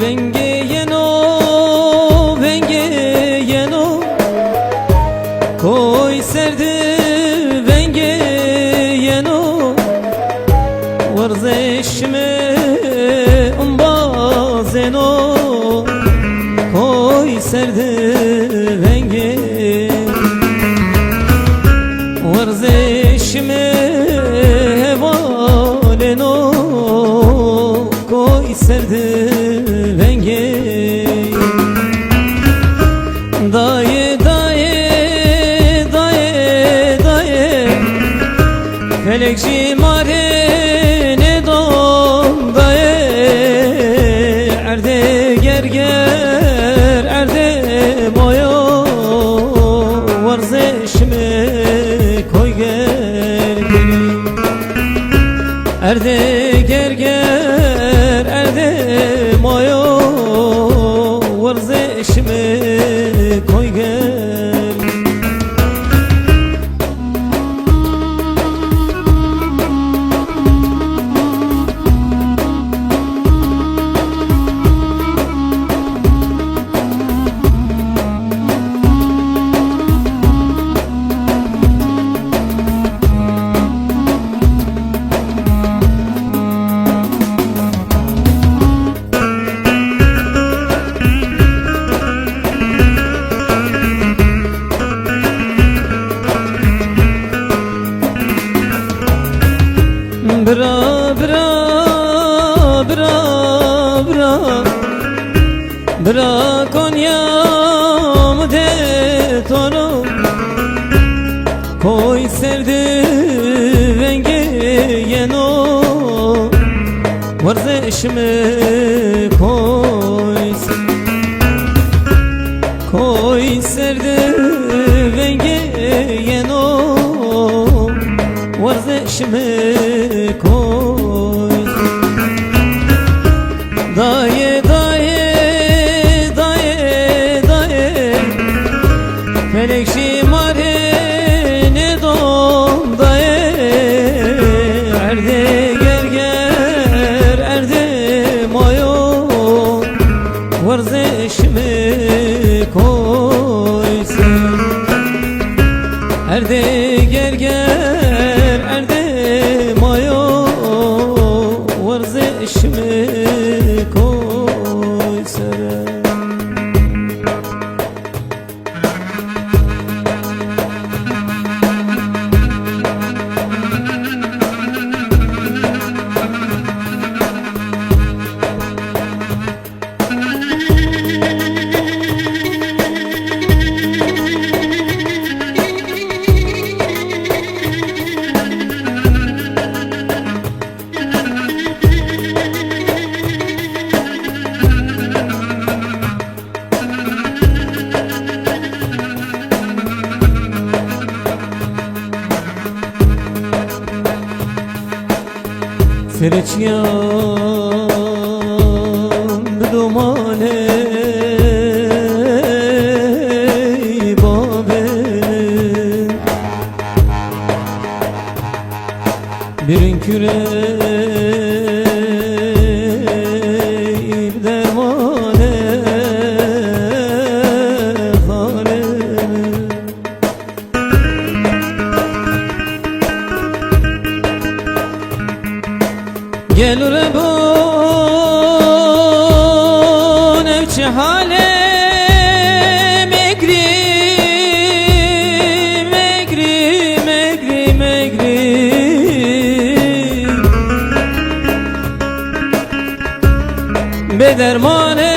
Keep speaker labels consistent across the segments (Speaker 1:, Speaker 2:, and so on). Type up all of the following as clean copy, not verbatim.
Speaker 1: Venge yeno koy serdi venge yeno warzeşme umbazeno koy serdi venge warzeşme hevaleno koy serdi venge daye felekçi mare ne don daye erde gerger erde moyo varzeşme koy gel erde gerger erde moyo varzeşme koy gel Bra Konya'm de tonu koy serdi venge yeno varzeşme koy serdi venge yeno varzeşme koy daye felekşi mare ne don daye erde gerger erde moyo varzeşme koysun erde gerger erde moyo varzeşme koysun Fereçyan dumane babel birin küre dermane hale gel rebon evçi hale megri bedermane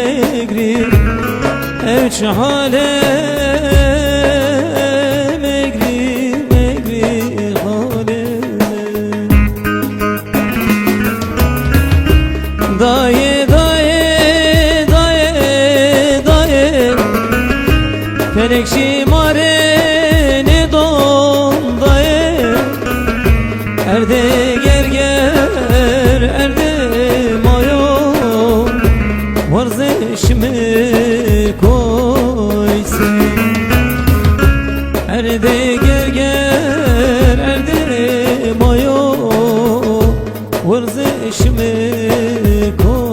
Speaker 1: megri evçi hale megri hale daye felekşi mare ne don daye erde gerger erde moyo varzeşme koysun erde gerger koy